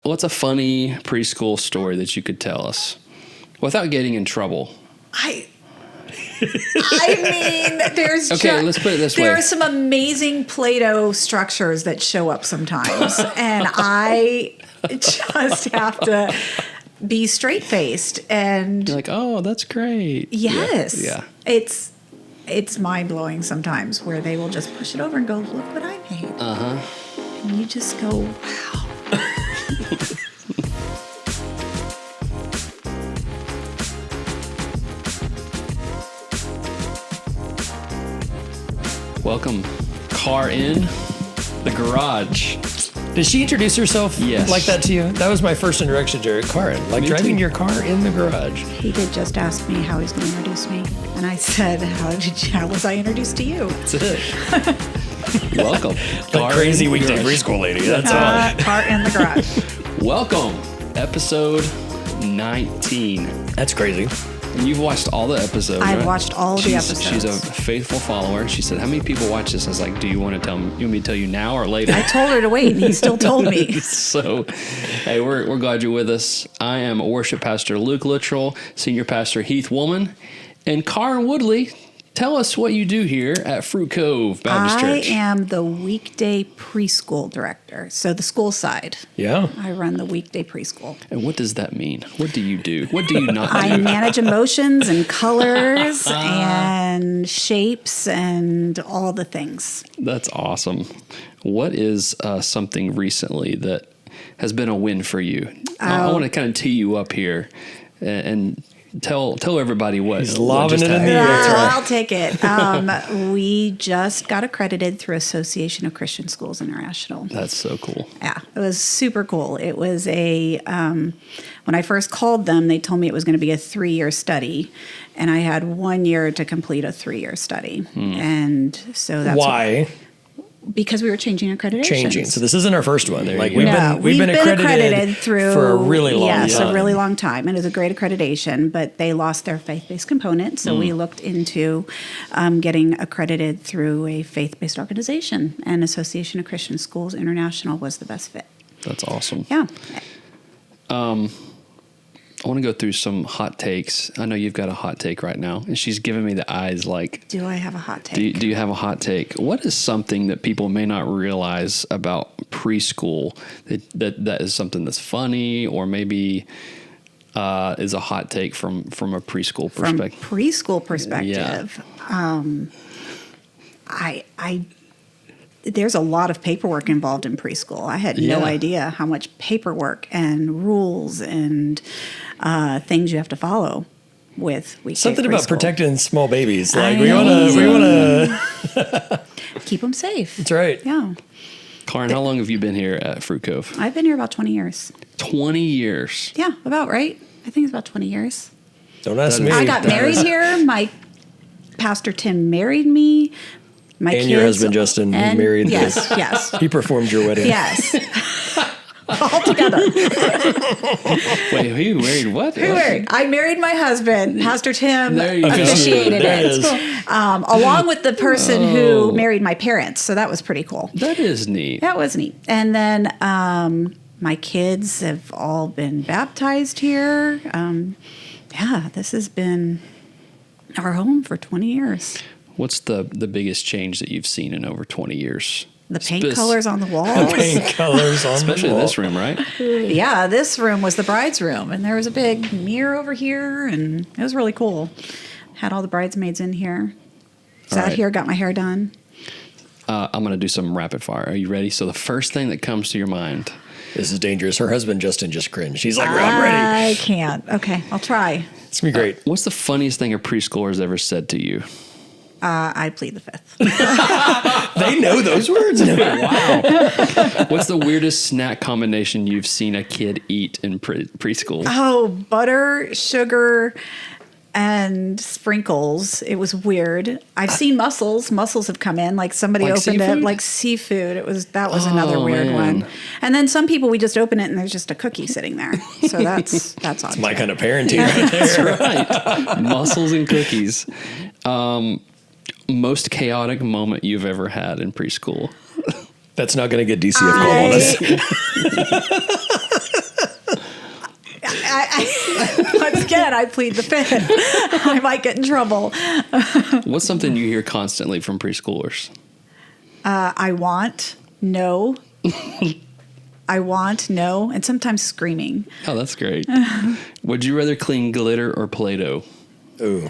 What's a funny preschool story that you could tell us without getting in trouble? I mean, there's okay. Let's put it this way: there are some amazing Play-Doh structures that show up sometimes, and I just have to be straight-faced and you're like, "Oh, that's great." Yes, yeah. It's mind-blowing sometimes where they will just push it over and go, "Look what I made," and you just go, "Wow." Welcome, car in the garage. Did she introduce herself like that to you? That was my first introduction to Karin, like driving your car in the garage. He did just ask me how he's going to introduce me, and I said, "How was I introduced to you?" That's it. Welcome, like crazy weekday preschool lady. That's all. Car in the garage. Welcome, episode 19. That's crazy. And you've watched all the episodes. I've right? watched all the episodes. She's a faithful follower. She said, "How many people watch this?" I was like, "Do you want to tell me? You want me to tell you now or later?" I told her to wait, and he still told me. So, hey, we're glad you're with us. I am worship pastor Luke Littrell, senior pastor Heath Woolman, and Karin Woodley. Tell us what you do here at Fruit Cove Baptist Church. I am the weekday preschool director, so the school side. Yeah. I run the weekday preschool. And what does that mean? What do you do? What do you not do? I manage emotions and colors and shapes and all the things. That's awesome. What is something recently that has been a win for you? I want to kind of tee you up here and tell everybody what. He's lobbing it in the air. I'll take it. We just got accredited through Association of Christian Schools International. That's so cool. Yeah, it was super cool. It was when I first called them, they told me it was going to be a 3-year study, and I had 1 year to complete a 3-year study. And so that's why. Because we were changing accreditation. So this isn't our first one. Like we've been accredited through for a really long time. Yes, a really long time. And it was a great accreditation, but they lost their faith-based component. So we looked into getting accredited through a faith-based organization, and Association of Christian Schools International was the best fit. That's awesome. Yeah. I want to go through some hot takes. I know you've got a hot take right now, and she's giving me the eyes like, do I have a hot take? Do you have a hot take? What is something that people may not realize about preschool that is something that's funny, or maybe is a hot take from a preschool perspective? From preschool perspective, I there's a lot of paperwork involved in preschool. I had no idea how much paperwork and rules and things you have to follow with weekday something preschool. About protecting small babies. Like we want to keep them safe. That's right. Yeah. Karin, how long have you been here at Fruit Cove? I've been here about 20 years. 20 years. Yeah, about right. I think it's about 20 years. Don't ask me. I got married here. My pastor Tim married me. My and kids, your husband Justin married. Yes. He performed your wedding. Yes. All together. Wait, who married what? Who married? I married my husband. Pastor Tim officiated there it. Along with the person who married my parents. So that was pretty cool. That is neat. That was neat. And then my kids have all been baptized here. This has been our home for 20 years. What's the biggest change that you've seen in over 20 years? The paint colors on the walls. Paint colors on Especially the wall. this room, right? Yeah, this room was the bride's room, and there was a big mirror over here, and it was really cool. Had all the bridesmaids in here. Sat here, got my hair done. I'm going to do some rapid fire. Are you ready? So the first thing that comes to your mind. This is dangerous. Her husband Justin just cringed. He's like, I'm ready. I can't. Okay, I'll try. It's going to be great. What's the funniest thing a preschooler has ever said to you? I plead the fifth. They know those words? Wow. What's the weirdest snack combination you've seen a kid eat in preschool? Oh, butter, sugar, and sprinkles. It was weird. I've seen mussels. Mussels have come in. Like somebody Like opened seafood? it like seafood. That was another weird one. And then some people, we just open it and there's just a cookie sitting there. So that's odd. My kind of parenting right there. That's right. Mussels and cookies. Most chaotic moment you've ever had in preschool? That's not going to get DCF called on us. Once again, I plead the fifth. I might get in trouble. What's something you hear constantly from preschoolers? I want, no. I want, no, and sometimes screaming. Oh, that's great. Would you rather clean glitter or Play-Doh? Ooh.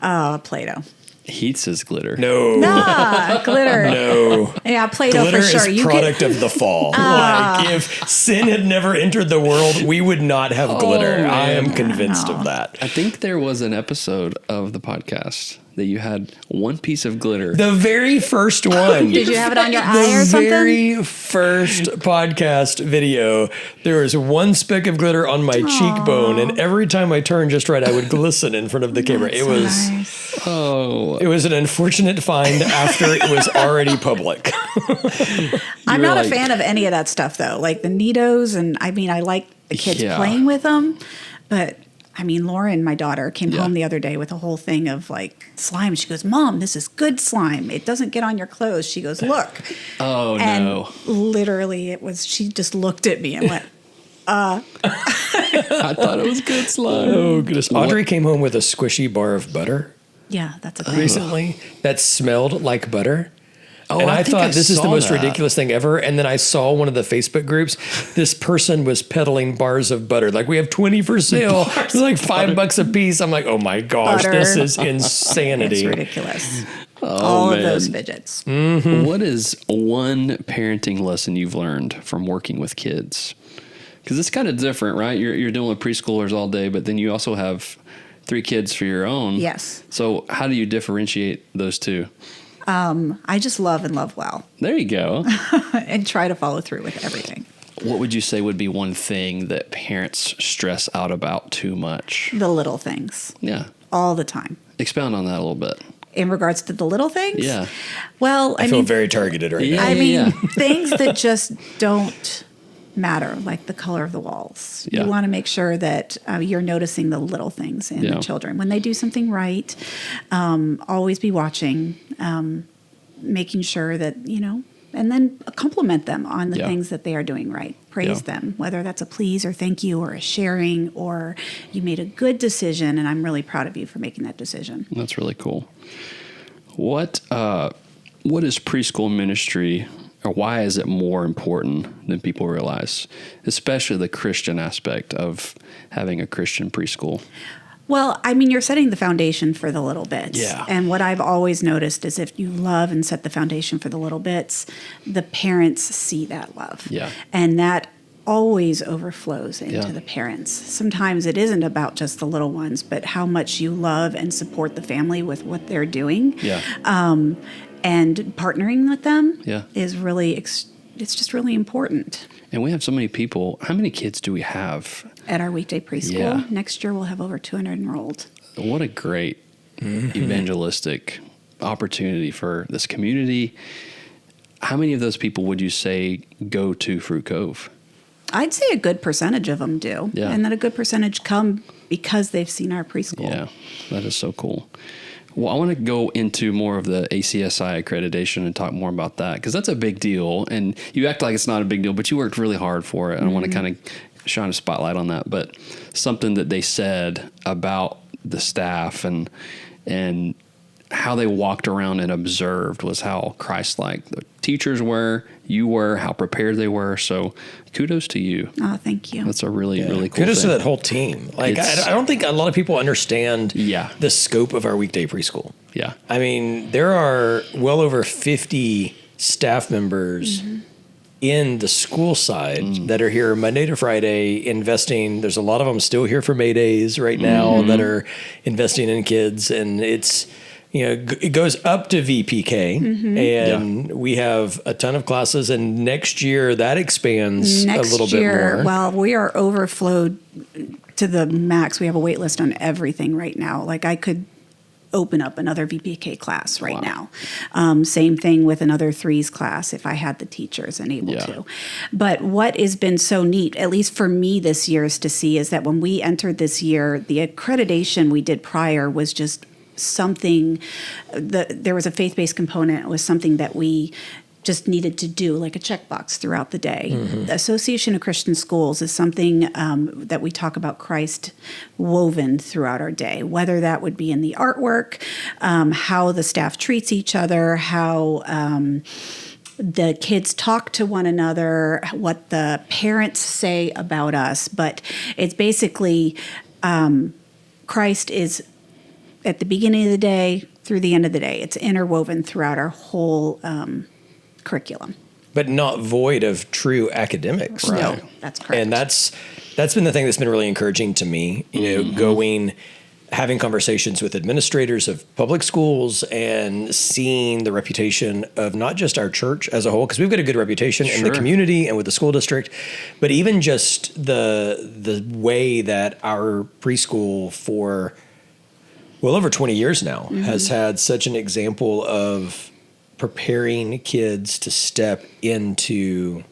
Play-Doh. Heath says glitter. No. Nah, glitter. No. Yeah, Play-Doh Glitter for sure. is product of the fall. Like, if sin had never entered the world, we would not have glitter. man. I am convinced of that. I think there was an episode of the podcast that you had one piece of glitter. The very first one. Did you have it on your eye or The something? very first podcast video, there was one speck of glitter on my cheekbone, and every time I turned just right, I would glisten in front of the camera. It was Nice. it was an unfortunate find after it was already public. I'm were not like- a fan of any of that stuff, though. Like the Neatos, and I mean, I like the kids Yeah. playing with them, but I mean, Lauren, my daughter, came Yeah. home the other day with a whole thing of like slime. She goes, "Mom, this is good slime. It doesn't get on your clothes." She goes, "Look." Oh, And no. literally, it was, she just looked at me and went, I thought it was good slime. Oh, goodness. Audrey came home with a squishy bar of butter "Yeah, that's a thing." recently that smelled like butter. Oh, And I think thought this is the saw most that. ridiculous thing ever. And then I saw one of the Facebook groups. This person was peddling bars of butter. Like, we have 20 for sale. It's like $5 a piece. I'm like, oh my gosh, Butter. this is It's insanity. ridiculous. All of those man. fidgets. What is one parenting lesson you've learned from working with kids? Because it's kind of different, right? You're dealing with preschoolers all day, but then you also have 3 kids for your own. Yes. So how do you differentiate those two? I just love and love well There you go. and try to follow through with everything. What would you say would be one thing that parents stress out about too much? The little things, Yeah. all the time. Expound on that a little bit. In regards to the little things? Yeah. Well, I feel very targeted right Yeah. now. I mean, yeah. things that just don't matter, like the color of the walls. Yeah. You want to make sure that you're noticing the little things in Yeah. the children. When they do something right, always be watching, making sure that, and then compliment them on the Yeah. things that they are doing right. Praise Yeah. them, whether that's a please or thank you or a sharing or you made a good decision and I'm really proud of you for making that decision. That's really cool. What is preschool ministry, or why is it more important than people realize, especially the Christian aspect of having a Christian preschool? Well, I mean, you're setting the foundation for the little bits. Yeah. And what I've always noticed is if you love and set the foundation for the little bits, the parents see that love. Yeah. And that always overflows into Yeah. the parents. Sometimes it isn't about just the little ones, but how much you love and support the family with what they're doing. Yeah. And partnering with them Yeah. is really, it's just really important. And we have so many people. How many kids do we have? At our weekday preschool, Yeah. next year we'll have over 200 enrolled. What a great evangelistic opportunity for this community. How many of those people would you say go to Fruit Cove? I'd say a good percentage of them do. Yeah. And that a good percentage come because they've seen our preschool. Yeah, that is so cool. Well, I want to go into more of the ACSI accreditation and talk more about that because that's a big deal. And you act like it's not a big deal, but you worked really hard for it. And I want to kind of shine a spotlight on that. But something that they said about the staff and how they walked around and observed was how Christ-like the teachers were, you were, how prepared they were. So kudos to you. Oh, thank you. That's a really cool Kudos thing. to that whole team. Like, It's- I don't think a lot of people understand Yeah. the scope of our weekday preschool. Yeah. I mean, there are well over 50 staff members in the school side that are here Monday to Friday investing. There's a lot of them still here for May Days right now that are investing in kids. And it's, it goes up to VPK and we have a ton of classes. And next year that expands a little bit more. Well, we are overflowed to the max. We have a wait list on everything right now. Like I could open up another VPK class right now. Same thing with another 3s class if I had the teachers and able to. But what has been so neat, at least for me this year, is to see is that when we entered this year, the accreditation we did prior was just something, there was a faith-based component. It was something that we just needed to do, like a checkbox throughout the day. The Association of Christian Schools is something that we talk about Christ woven throughout our day, whether that would be in the artwork, how the staff treats each other, how the kids talk to one another, what the parents say about us. But it's basically Christ is at the beginning of the day through the end of the day. It's interwoven throughout our whole curriculum. But not void of true academics. No, that's correct. And that's been the thing that's been really encouraging to me, having conversations with administrators of public schools and seeing the reputation of not just our church as a whole, because we've got a good reputation in the community and with the school district, but even just the way that our preschool for well over 20 years now has had such an example of preparing kids to step into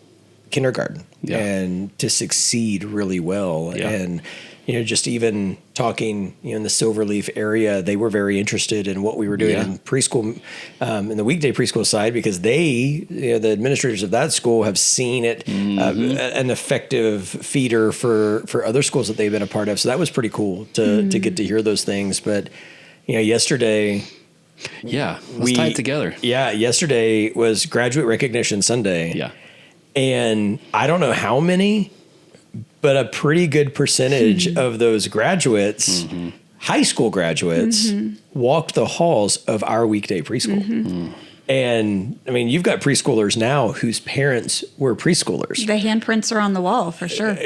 kindergarten and to succeed really well. And, just even talking, in the Silverleaf area, they were very interested in what we were doing in preschool, in the weekday preschool side, because they, the administrators of that school have seen it an effective feeder for other schools that they've been a part of. So that was pretty cool to get to hear those things. But, yesterday... let's tie it together. Yesterday was Graduate Recognition Sunday. Yeah. And I don't know how many, but a pretty good percentage of those graduates, high school graduates, walked the halls of our weekday preschool. And I mean, you've got preschoolers now whose parents were preschoolers. The handprints are on the wall for sure.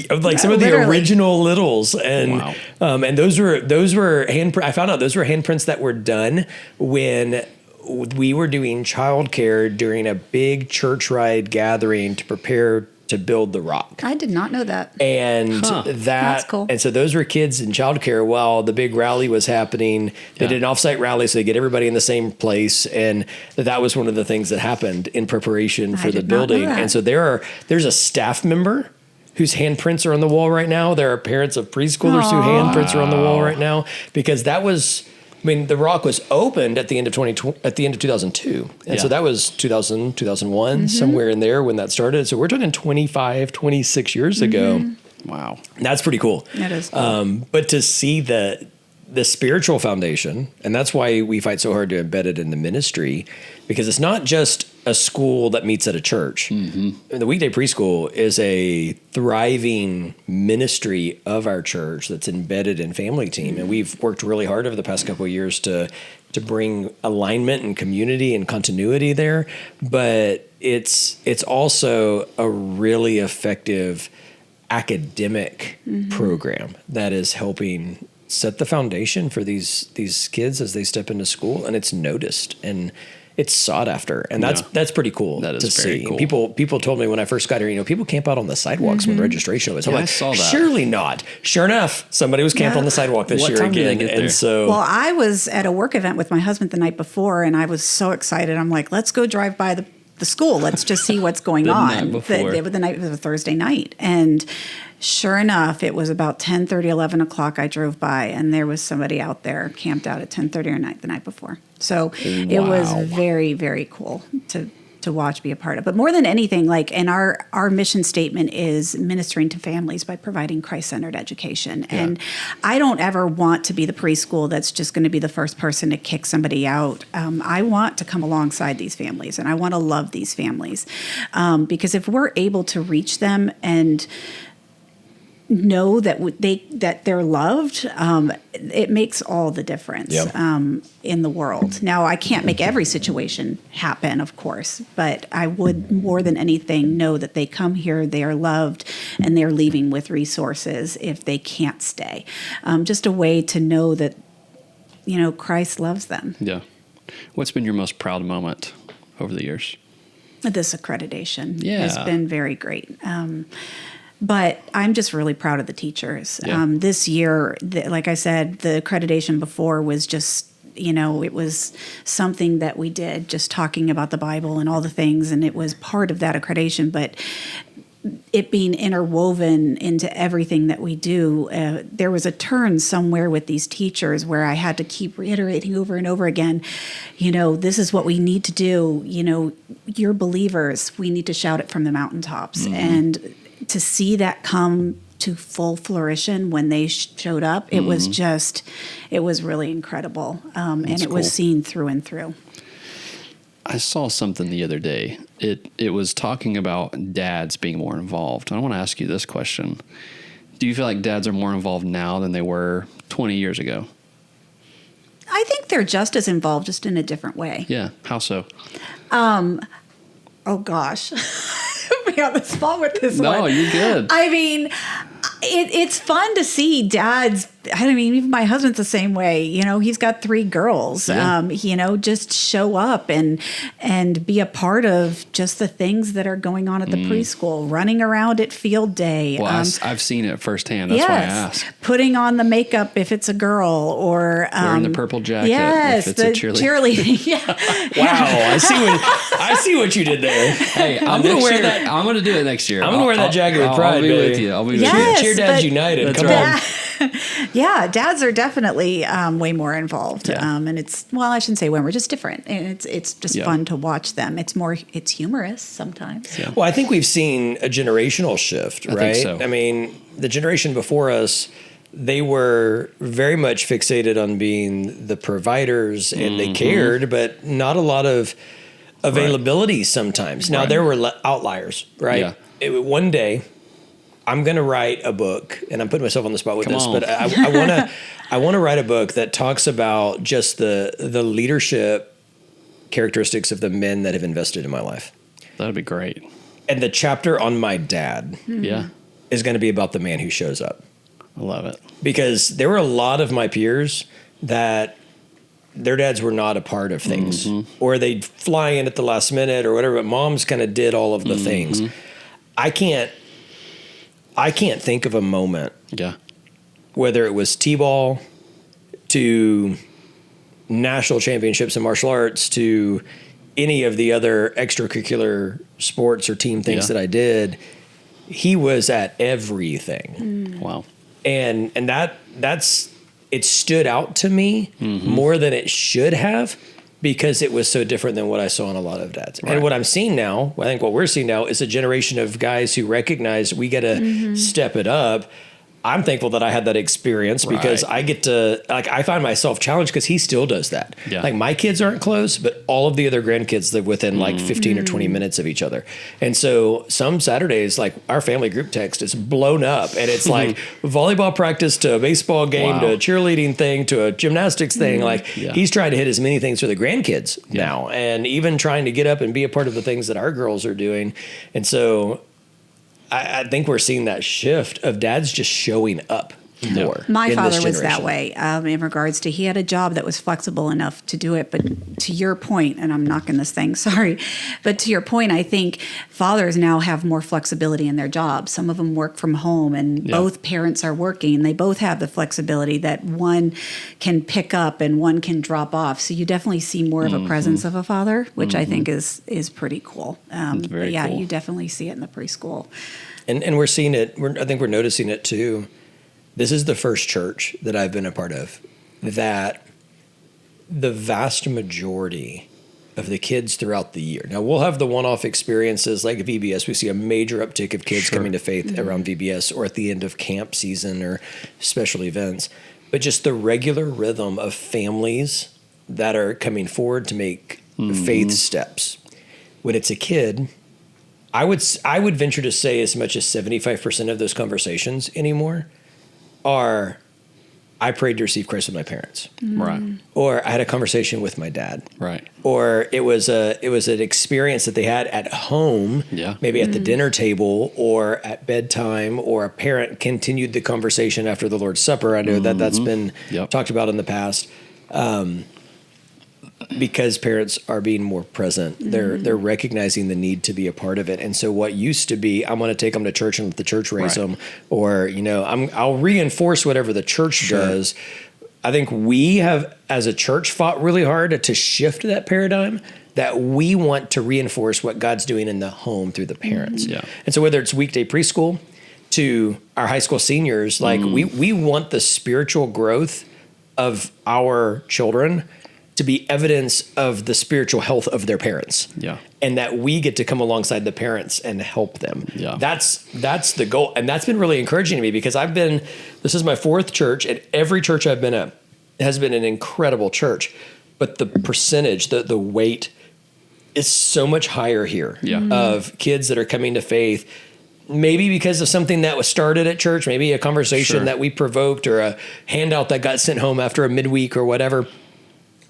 Like some of the original littles, and and those were I found out those were handprints that were done when we were doing childcare during a big church ride gathering to prepare to build the rock. I did not know that. And That's cool. And so those were kids in childcare while the big rally was happening. They did an offsite rally so they get everybody in the same place. And that was one of the things that happened in preparation for the building. And so there's a staff member whose handprints are on the wall right now. There are parents of preschoolers whose handprints are on the wall right now, because that was, the rock was opened at the end of 2002. And so that was 2000, 2001, somewhere in there when that started. So we're talking 25, 26 years ago. Wow. That's pretty cool. That is cool. But to see the spiritual foundation, and that's why we fight so hard to embed it in the ministry, because it's not just a school that meets at a church. The weekday preschool is a thriving ministry of our church that's embedded in Family Team. And we've worked really hard over the past couple of years to bring alignment and community and continuity there. But it's also a really effective academic program that is helping set the foundation for these kids as they step into school, and it's noticed and it's sought after, and that's pretty cool to see. Cool. People told me when I first got here, people camp out on the sidewalks when registration was. I'm like, I saw that. Surely not. Sure enough, somebody was camped on the sidewalk this year again. And so, well, I was at a work event with my husband the night before, and I was so excited. I'm like, let's go drive by the school. Let's just see what's going on. The night was a Thursday night, and sure enough, it was about 10:30, 11 o'clock. I drove by, and there was somebody out there camped out at 10:30 the night before. So it was very, very cool to watch, be a part of. But more than anything, and our mission statement is ministering to families by providing Christ-centered education. Yeah. And I don't ever want to be the preschool that's just going to be the first person to kick somebody out. I want to come alongside these families, and I want to love these families. Because if we're able to reach them and know that they're loved, it makes all the difference in the world. Now, I can't make every situation happen, of course, but I would more than anything know that they come here, they are loved, and they're leaving with resources if they can't stay. Just a way to know that, Christ loves them. Yeah. What's been your most proud moment over the years? This accreditation has been very great. But I'm just really proud of the teachers. Yeah. This year, like I said, the accreditation before was just, it was something that we did, just talking about the Bible and all the things, and it was part of that accreditation. But it being interwoven into everything that we do. There was a turn somewhere with these teachers where I had to keep reiterating over and over again, this is what we need to do. You're believers. We need to shout it from the mountaintops. Mm-hmm. And to see that come to full flourishing when they showed up, it was really incredible. And it was seen through and through. I saw something the other day. It was talking about dads being more involved. I want to ask you this question. Do you feel like dads are more involved now than they were 20 years ago? I think they're just as involved, just in a different way. Yeah. How so? Oh, gosh. Put me on the spot with this one. No, you're good. I mean, it's fun to see dads. I mean, even my husband's the same way. He's got 3 girls. Yeah. Just show up and be a part of just the things that are going on at the preschool, running around at field day. Well, I've seen it firsthand. That's why I asked. Putting on the makeup if it's a girl, or wearing the purple jacket yes, if it's a cheerleading. Yeah. Wow, I see what you did there. Hey, I'm gonna wear that. I'm gonna do it next year. I'm gonna wear that jacket with pride. I'll be with you. I'll be with you. Cheer Dads United. That's Come right. on. Yeah, dads are definitely way more involved, Yeah. and I shouldn't say when, we're just different, and it's just fun to watch them. It's humorous sometimes. Yeah. Well, I think we've seen a generational shift, right? I think so. I mean, the generation before us, they were very much fixated on being the providers, and they cared, but not a lot of availability sometimes. Now, there were outliers, right? Yeah. One day, I'm going to write a book, and I'm putting myself on the spot with Come this, on. but I want to write a book that talks about just the leadership characteristics of the men that have invested in my life. That'd be great. And the chapter on my dad Yeah. is going to be about the man who shows up. I love it. Because there were a lot of my peers that their dads were not a part of things, or they'd fly in at the last minute or whatever, but moms kind of did all of the things. I can't think of a moment, whether it was T-ball to national championships in martial arts to any of the other extracurricular sports or team things that I did, he was at everything. Wow. And it stood out to me more than it should have, because it was so different than what I saw in a lot of dads. Right. And what I'm seeing now, I think what we're seeing now, is a generation of guys who recognize we got to step it up. I'm thankful that I had that experience, because I get to, I find myself challenged, because he still does that. Yeah. Like, my kids aren't close, but all of the other grandkids live within 15 or 20 minutes of each other. And so some Saturdays, our family group text is blown up, and it's like volleyball practice to a baseball game to a cheerleading thing to a gymnastics thing. He's trying to hit as many things for the grandkids now, and even trying to get up and be a part of the things that our girls are doing. And so I think we're seeing that shift of dads just showing up more. My father was that way in regards to, he had a job that was flexible enough to do it. But to your point, and I'm knocking this thing, sorry, but to your point, I think fathers now have more flexibility in their jobs. Some of them work from home, and both parents are working. They both have the flexibility that one can pick up and one can drop off. So you definitely see more of a presence of a father, which I think is pretty cool. Very cool. You definitely see it in the preschool. And we're seeing it. I think we're noticing it too. This is the first church that I've been a part of that the vast majority of the kids throughout the year. Now, we'll have the one-off experiences like VBS. We see a major uptick of kids coming to faith around VBS, or at the end of camp season or special events. But just the regular rhythm of families that are coming forward to make faith steps. When it's a kid, I would venture to say as much as 75% of those conversations anymore are, I prayed to receive Christ with my parents. Right. Or I had a conversation with my dad. Right. Or it was an experience that they had at home, maybe at the dinner table or at bedtime, or a parent continued the conversation after the Lord's Supper. I know that's been talked about in the past. Because parents are being more present, they're recognizing the need to be a part of it. And so what used to be, I'm going to take them to church and let the church raise them, or I'll reinforce whatever the church does. I think we have, as a church, fought really hard to shift that paradigm that we want to reinforce what God's doing in the home through the parents. Yeah. And so whether it's weekday preschool to our high school seniors, like we want the spiritual growth of our children to be evidence of the spiritual health of their parents. Yeah. And that we get to come alongside the parents and help them. Yeah. That's the goal. And that's been really encouraging to me because this is my 4th church, and every church I've been at has been an incredible church. But the percentage, the weight is so much higher here of kids that are coming to faith, maybe because of something that was started at church, maybe a conversation that we provoked or a handout that got sent home after a midweek or whatever.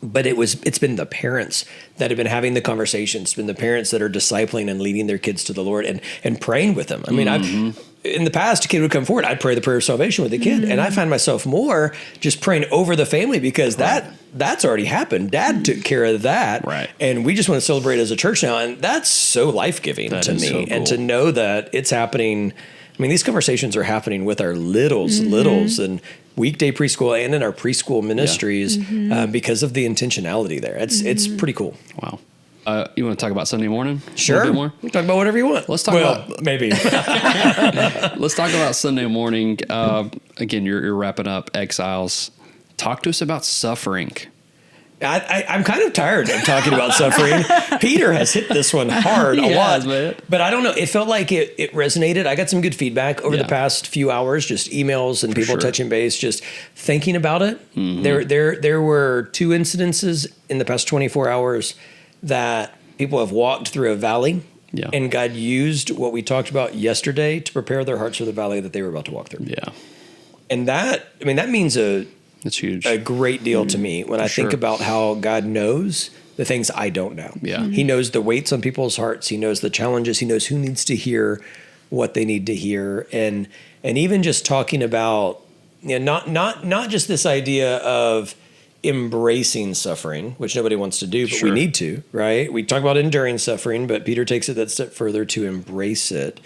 But it's been the parents that have been having the conversations. It's been the parents that are discipling and leading their kids to the Lord and praying with them. I mean, in the past, a kid would come forward. I'd pray the prayer of salvation with the kid. And I find myself more just praying over the family because that's already happened. Dad took care of that. Right. And we just want to celebrate as a church now. And that's so life-giving to me. So cool. And to know that it's happening. I mean, these conversations are happening with our littles and weekday preschool and in our preschool ministries because of the intentionality there. It's pretty cool. Wow. You want to talk about Sunday morning? Sure. A little bit more? We can talk about whatever you want. Let's talk about maybe. Let's talk about Sunday morning. Again, you're wrapping up Exiles. Talk to us about suffering. I'm kind of tired of talking about suffering. Peter has hit this one hard a lot, man. But I don't know. It felt like it resonated. I got some good feedback over the past few hours, just emails and people touching base, just thinking about it. There were 2 incidences in the past 24 hours that people have walked through a valley, and God used what we talked about yesterday to prepare their hearts for the valley that they were about to walk through. Yeah. And that means it's huge. A great deal to me when I think about how God knows the things I don't know. Yeah. He knows the weights on people's hearts. He knows the challenges. He knows who needs to hear what they need to hear. And even just talking about, not just this idea of embracing suffering, which nobody wants to do, but we need to, right? We talk about enduring suffering, but Peter takes it that step further to embrace it.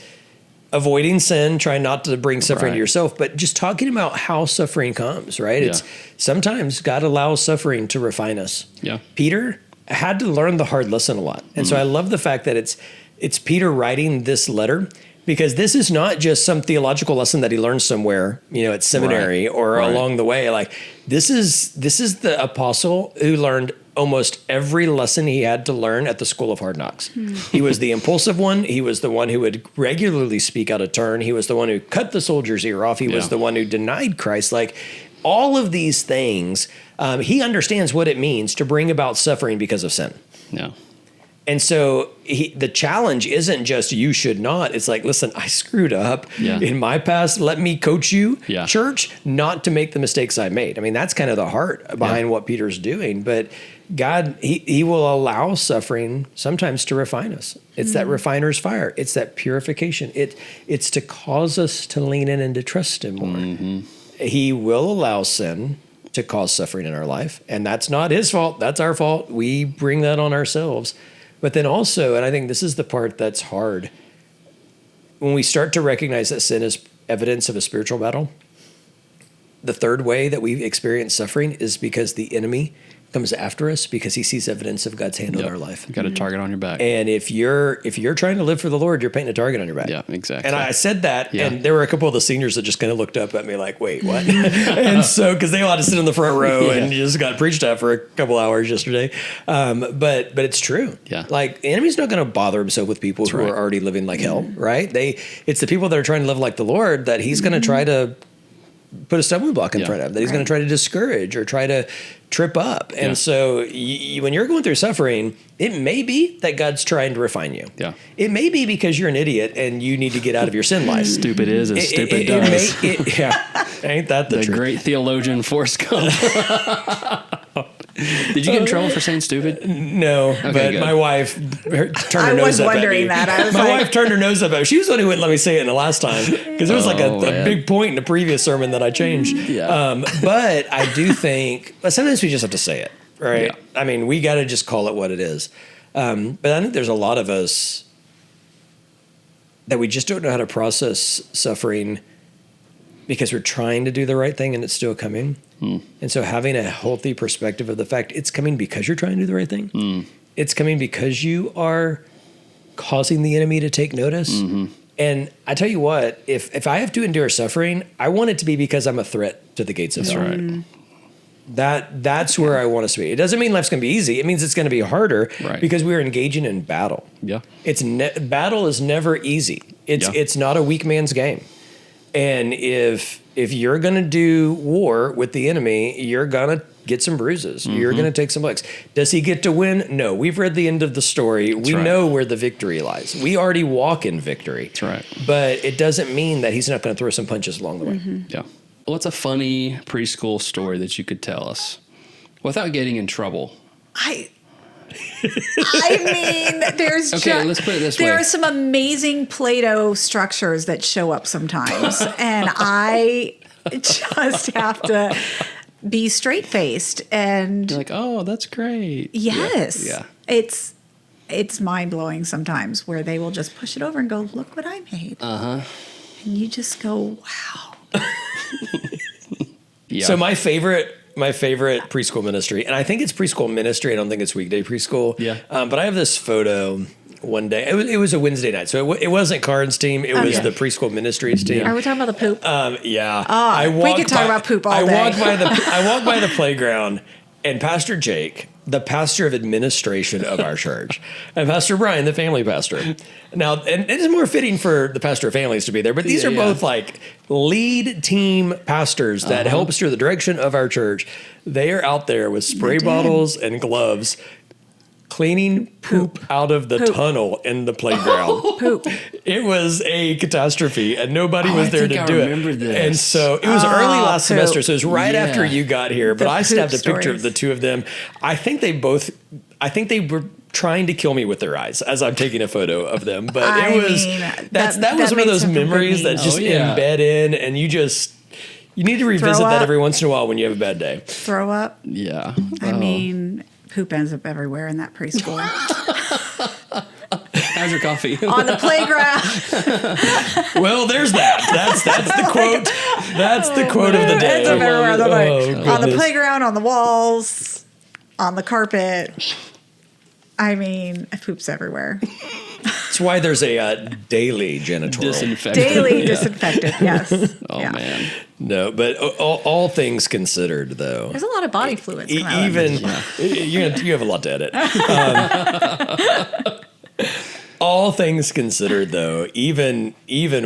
Avoiding sin, trying not to bring suffering to yourself, but just talking about how suffering comes, right? It's sometimes God allows suffering to refine us. Yeah. Peter had to learn the hard lesson a lot. And so I love the fact that it's Peter writing this letter, because this is not just some theological lesson that he learned somewhere, at seminary or along the way. Like this is the apostle who learned almost every lesson he had to learn at the School of Hard Knocks. He was the impulsive one. He was the one who would regularly speak out of turn. He was the one who cut the soldier's ear off. He was the one who denied Christ. Like all of these things, he understands what it means to bring about suffering because of sin. Yeah. And so the challenge isn't just you should not. It's like, listen, I screwed up in my past. Let me coach you, church, not to make the mistakes I made. I mean, that's kind of the heart behind what Peter's doing. But God, he will allow suffering sometimes to refine us. It's that refiner's fire. It's that purification. It's to cause us to lean in and to trust him more. He will allow sin to cause suffering in our life. And that's not his fault. That's our fault. We bring that on ourselves. But then also, and I think this is the part that's hard, when we start to recognize that sin is evidence of a spiritual battle, the third way that we experience suffering is because the enemy comes after us because he sees evidence of God's hand on our life. You got a target on your back. And if you're trying to live for the Lord, you're painting a target on your back. Yeah, exactly. And I said that, and there were a couple of the seniors that just kind of looked up at me like, wait, what? And so, because they all had to sit in the front row and you just got preached at for a couple hours yesterday. But it's true. Yeah. Like, the enemy's not going to bother himself with people who are already living like hell, right? It's the people that are trying to live like the Lord that he's going to try to put a stumbling block in front of, that he's going to try to discourage or try to trip up. And so when you're going through suffering, it may be that God's trying to refine you. Yeah. It may be because you're an idiot and you need to get out of your sin life. Stupid is as stupid does. Ain't that the truth? Great theologian Forrest Gump. Did you get in trouble for saying stupid? No, okay, but good. My wife turned her nose up at me. I was wondering that. My wife turned her nose up at me. She was the one who wouldn't let me say it in the last time because it was like a big point in the previous sermon that I changed. Yeah. But I do think, but sometimes we just have to say it, right? Yeah. I mean, we got to just call it what it is. But I think there's a lot of us that we just don't know how to process suffering because we're trying to do the right thing and it's still coming. And so having a healthy perspective of the fact it's coming because you're trying to do the right thing it's coming because you are causing the enemy to take notice. Mm-hmm. And I tell you what, if I have to endure suffering, I want it to be because I'm a threat to the gates of hell. Right. That's where I want us to be. It doesn't mean life's going to be easy. It means it's going to be harder Right. because we're engaging in battle. Yeah. Battle is never easy. It's not a weak man's game. And if you're going to do war with the enemy, you're going to get some bruises. You're going to take some licks. Does he get to win? No. We've read the end of the story. We know where the victory lies. We already walk in victory. That's right. But it doesn't mean that he's not going to throw some punches along the way. Yeah. What's a funny preschool story that you could tell us without getting in trouble? I mean, there's Okay, let's put it this way. There are some amazing Play-Doh structures that show up sometimes, and I just have to be straight-faced and You're like, oh, that's great. yes, Yeah. It's mind-blowing sometimes where they will just push it over and go, look what I made. And you just go, wow. Yeah. So my favorite preschool ministry, and I think it's preschool ministry. I don't think it's weekday preschool. Yeah. But I have this photo one day. It was a Wednesday night, so it wasn't Karin's team. It was the preschool ministry's team. Are we talking about the poop? Yeah. We could talk about poop all day. I walked by the playground, and Pastor Jake, the pastor of administration of our church, and Pastor Brian, the family pastor. Now, and it is more fitting for the pastor of families to be there, but these are both like lead team pastors that help steer the direction of our church. They are out there with spray bottles and gloves cleaning poop out of the tunnel in the playground. Poop. It was a catastrophe, and nobody was there to do it. I remember this. And so it was early last poop. semester, so it was right after you got here. But The I snapped a poop picture of stories. the two of them. I think they were trying to kill me with their eyes as I'm taking a photo of them. But I it was mean, that that was one of makes those them feel good memories that memes. just embed in, and you need to revisit Throw that up. every once in a while when you have a bad day. Throw up. Yeah. I mean, poop ends up everywhere in that preschool. How's your coffee? On the playground. Well, there's that. That's the quote. That's the quote of the day. Ends up everywhere on the, on the goodness. playground, on the walls, on the carpet. I mean, poops everywhere. That's why there's a daily janitorial. Disinfectant. Daily disinfectant, yes. Oh, Yeah. man. No, but all things considered, though, There's a lot of body fluids coming out of even you have a lot to edit. All things considered, though, even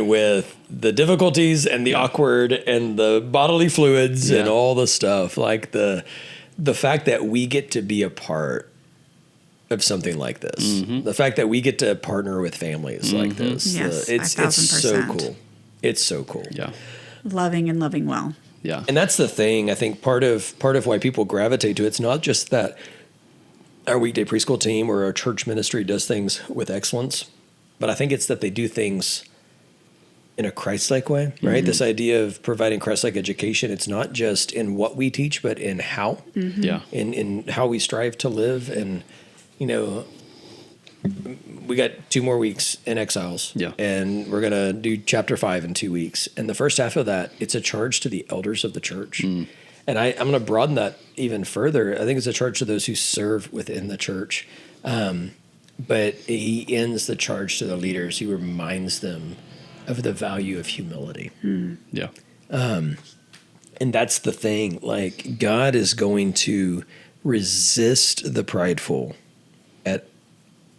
with the difficulties and the awkward and the bodily fluids and all the stuff, like the fact that we get to be a part of something like this, the fact that we get to partner with families like this, Yes, it's 1000%. so cool. It's so cool. Yeah. Loving and loving well. Yeah. And that's the thing. I think part of why people gravitate to it, it's not just that our weekday preschool team or our church ministry does things with excellence, but I think it's that they do things in a Christ-like way, right? This idea of providing Christ-like education, it's not just in what we teach, but in how, Yeah. in how we strive to live. And, we got 2 more weeks in Exiles. Yeah. And we're going to do chapter 5 in 2 weeks. And the first half of that, it's a charge to the elders of the church. And I'm going to broaden that even further. I think it's a charge to those who serve within the church. But he ends the charge to the leaders. He reminds them of the value of humility. Yeah. And that's the thing. Like, God is going to resist the prideful at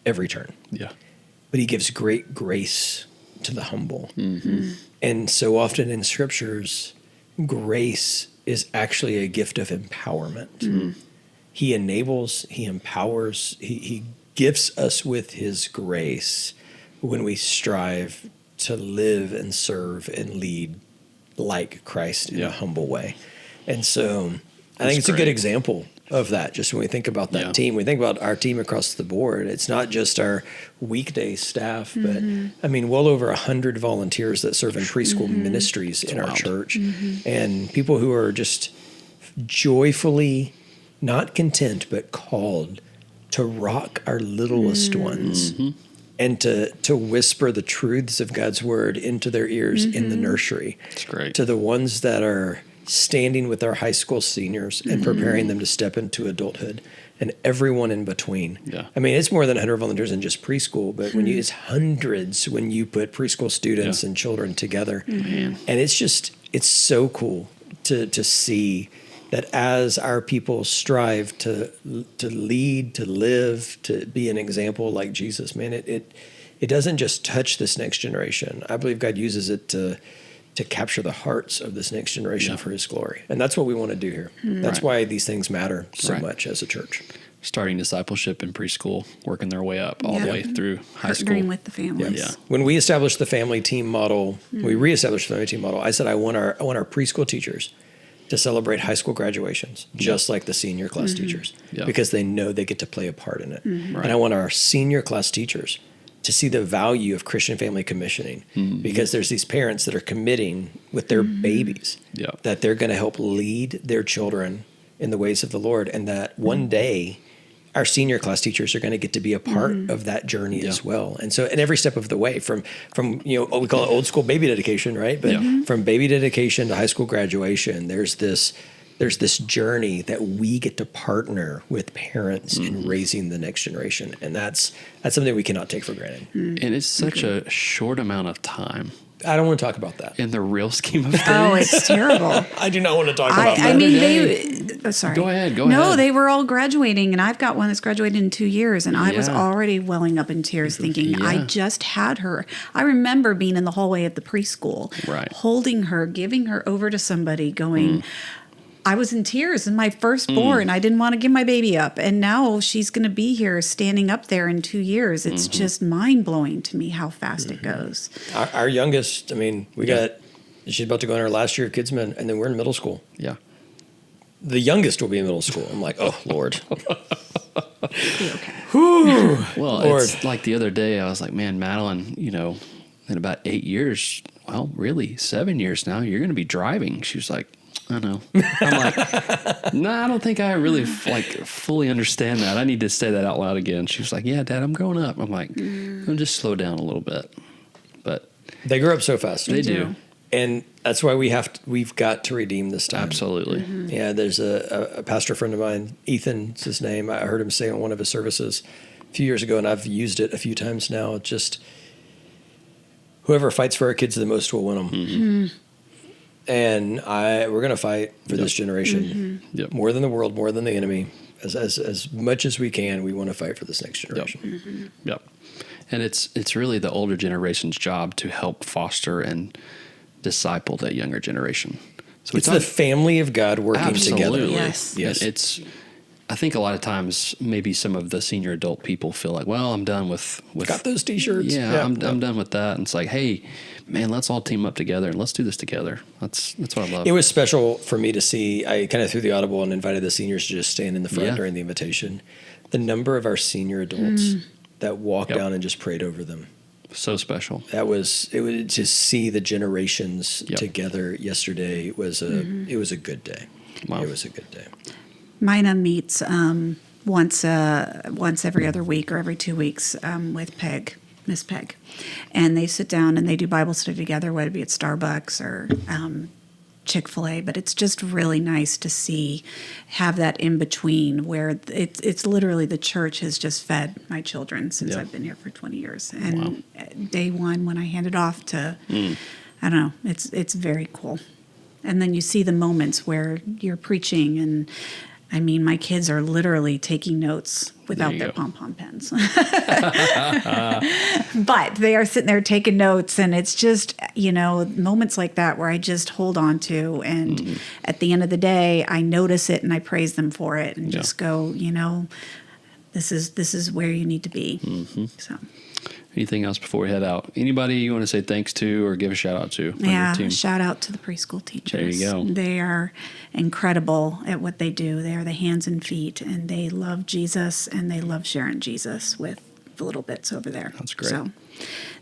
every turn. Yeah. But he gives great grace to the humble. And so often in scriptures, grace is actually a gift of empowerment. He enables, he empowers, he gifts us with his grace when we strive to live and serve and lead like Christ in a humble way. And so I think it's a good example of that. Just when we think about that team, we think about our team across the board. It's not just our weekday staff, but I mean, well over 100 volunteers that serve in preschool ministries in our church, and people who are just joyfully not content, but called to rock our littlest ones and to whisper the truths of God's word into their ears in the nursery. That's great. To the ones that are standing with our high school seniors and preparing them to step into adulthood, and everyone in between. Yeah. I mean, it's more than 100 volunteers in just preschool, but it's hundreds when you put preschool students and children together. Man. And it's so cool to see that as our people strive to lead, to live, to be an example like Jesus, man, it doesn't just touch this next generation. I believe God uses it to capture the hearts of this next generation for his glory. And that's what we want to do here. That's why these things matter so much as a church. Starting discipleship in preschool, working their way up all the way through high school. Partnering with the families. Yeah. When we established the family team model, we reestablished the family team model, I said I want our preschool teachers to celebrate high school graduations, just like the senior class teachers, because they know they get to play a part in it. Right. And I want our senior class teachers to see the value of Christian family commissioning, because there's these parents that are committing with their babies that they're going to help lead their children in the ways of the Lord, and that one day our senior class teachers are going to get to be a part of that journey as well. And so, in every step of the way, from we call it old school baby dedication, right? But from baby dedication to high school graduation, there's this journey that we get to partner with parents in raising the next generation, and that's something we cannot take for granted. And it's such a short amount of time. I don't want to talk about that. In the real scheme of things. Oh, it's terrible. I do not want to talk about that. I mean, sorry. Go ahead. No, they were all graduating, and I've got one that's graduated in 2 years, and I was already welling up in tears thinking, I just had her. I remember being in the hallway of the preschool, holding her, giving her over to somebody, going, I was in tears in my firstborn. I didn't want to give my baby up. And now she's going to be here standing up there in 2 years. It's just mind-blowing to me how fast it goes. Our youngest, I mean, she's about to go in her last year of Kidsman, and then we're in middle school. Yeah. The youngest will be in middle school. I'm like, oh, Lord. Be okay. Well, Lord. It's like the other day, I was like, man, Madeline, in about 8 years, well, really 7 years now, you're going to be driving. She was like, I know. I'm like, no, I don't think I really fully understand that. I need to say that out loud again. She was like, yeah, Dad, I'm growing up. I'm like, I'll just slow down a little bit. But they grow up so fast. They do. And that's why we've got to redeem this time. Absolutely. Yeah, there's a pastor friend of mine, Ethan's his name. I heard him say on one of his services a few years ago, and I've used it a few times now. Just whoever fights for our kids the most will win them. And we're going to fight for this generation more than the world, more than the enemy. As much as we can, we want to fight for this next generation. Yep. And it's really the older generation's job to help foster and disciple that younger generation. So it's the family of God working together. Yes. I think a lot of times maybe some of the senior adult people feel like, well, I'm done with got those T-shirts. Yeah, I'm done with that. And it's like, hey, man, let's all team up together and let's do this together. That's what I love. It was special for me to see. I kind of threw the audible and invited the seniors to just stand in the front during the invitation. The number of our senior adults that walked down and just prayed over them. So special. It was to see the generations together yesterday. It was a good day. Wow. It was a good day. Mina meets once every other week or every 2 weeks with Miss Peg, and they sit down and they do Bible study together, whether it be at Starbucks or Chick-fil-A. But it's just really nice to have that in between where it's literally the church has just fed my children since I've been here for 20 years. And day one when I handed off to, I don't know, it's very cool. And then you see the moments where you're preaching and. I mean, my kids are literally taking notes without their pom-pom pens. But they are sitting there taking notes, and it's just, moments like that where I just hold on to. And at the end of the day, I notice it and I praise them for it and just go, this is where you need to be. So. Anything else before we head out? Anybody you want to say thanks to or give a shout out to? Yeah, shout out to the preschool teachers. There you go. They are incredible at what they do. They are the hands and feet, and they love Jesus, and they love sharing Jesus with the little bits over there. That's great. So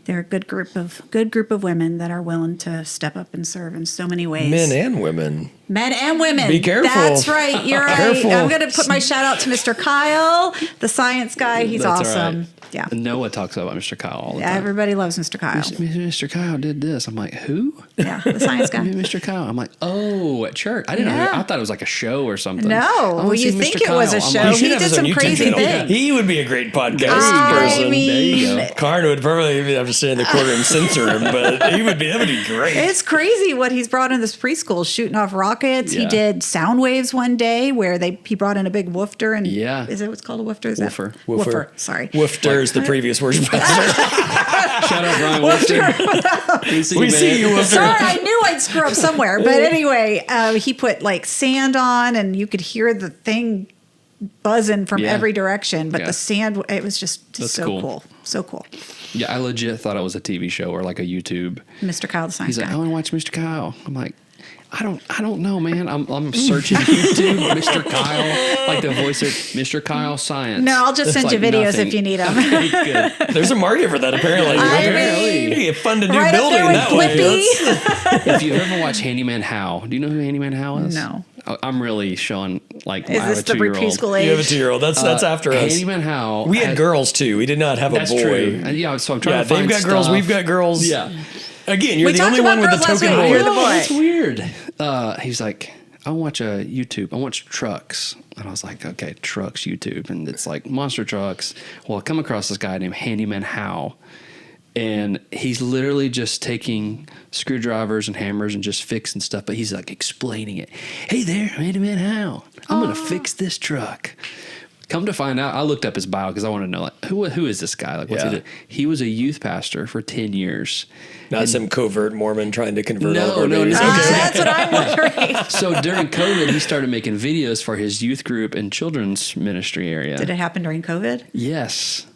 they're a good group of women that are willing to step up and serve in so many ways. Men and women. Men and women. Be careful. That's right. You're right. Careful. I'm going to put my shout out to Mr. Kyle, the science guy. He's That's awesome. Right. Yeah. Noah talks about Mr. Kyle all the time. Everybody loves Mr. Kyle. Mr. Kyle did this. I'm like, who? Yeah, the science guy. Mr. Kyle. I'm like, oh, Oh, at church. I didn't know. Yeah. I thought it was like a show or something. No, I wanna well, you see think Mr. it was a Kyle. I'm show. like, should He have did his own some YouTube crazy channel. things. He would be a great podcast I person. mean- there you go. Karin would probably have to sit in the corner and censor him, but that would be great. It's crazy what he's brought in this preschool, shooting off rockets. He Yeah. did sound waves one day where he brought in a big woofter and Yeah. is it what's called a woofter? Is Woofer. That? Woofer. Sorry. Woofter is the previous worship pastor. Shout out Brian Wolfter. We see you, Woofter. Sorry, I knew I'd screw up somewhere. But anyway, he put like sand on and you could hear the thing buzzing from Yeah. every direction. But Yeah. the sand, it was just That's so cool. cool. So cool. Yeah, I legit thought it was a TV show or like a YouTube. Mr. Kyle the Science He's like, Guy. I want to watch Mr. Kyle. I'm like, I don't know, man. I'm searching YouTube, Mr. Kyle, like the voice of Mr. Kyle Science. No, I'll just It's send you like videos nothing. if you need them. Okay, good. There's a market for that, apparently. mean, You fund a new right up building there with that way. Blippi. If you ever watch Handyman How, do you know who Handyman How is? No. I'm really showing like Is I have this a the 2-year-old. preschool age? You have a 2-year-old. That's after us. Handyman How. We had girls too. We did not have a That's boy. true. Yeah, so I'm trying Yeah, to find they've got girls. stuff. We've got girls. Yeah. Again, you're We the talked only about one with the girls last token week. boy. You're the boy. That's weird. He's like, I watch YouTube. I watch trucks. And I was like, okay, trucks, YouTube. And it's like monster trucks. Well, I come across this guy named Handyman How. And he's literally just taking screwdrivers and hammers and just fixing stuff. But he's like explaining it. Hey there, Handyman How. I'm going to fix this truck. Come to find out, I looked up his bio because I want to know, like, who is this guy? Like, what's he Yeah. do? He was a youth pastor for 10 years. Not some covert Mormon trying to convert No, all of our no, babies. no. Okay. That's what I'm wondering. So during COVID, he started making videos for his youth group and children's ministry area. Did it happen during COVID? Yes.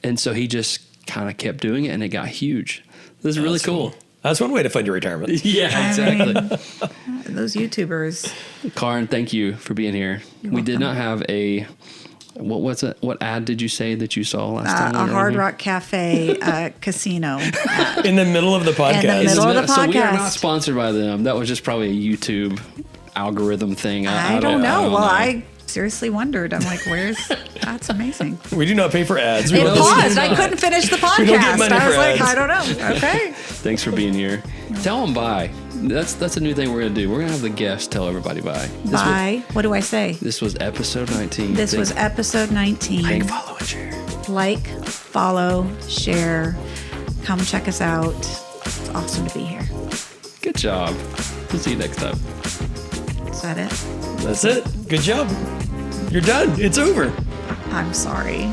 And so he just kind of kept doing it and it got huge. This is really That's cool. That's one way to fund your retirement. Yeah, exactly. Those YouTubers. Karin, thank you for being here. We did not have a, what ad did you say that you saw last time? we A were Hard here? Rock Cafe casino. In the middle of the podcast. middle of the So we are podcast. not sponsored by them. That was just probably a YouTube algorithm thing. I don't know. don't Well, I seriously wondered. I'm like, that's amazing. We do not pay for ads. We It don't- paused. I couldn't finish the podcast. don't get money I was for like, ads. I don't know. Okay. Thanks for being here. Tell them bye. That's a new thing we're gonna do. We're gonna have the guests tell everybody bye. Bye. What do I say? This was episode 19. This was episode 19. Like, follow, and share. Like, follow, share. Come check us out. It's awesome to be here. Good job. We'll see you next time. Is that it? That's it. Good job. You're done. It's over. I'm sorry.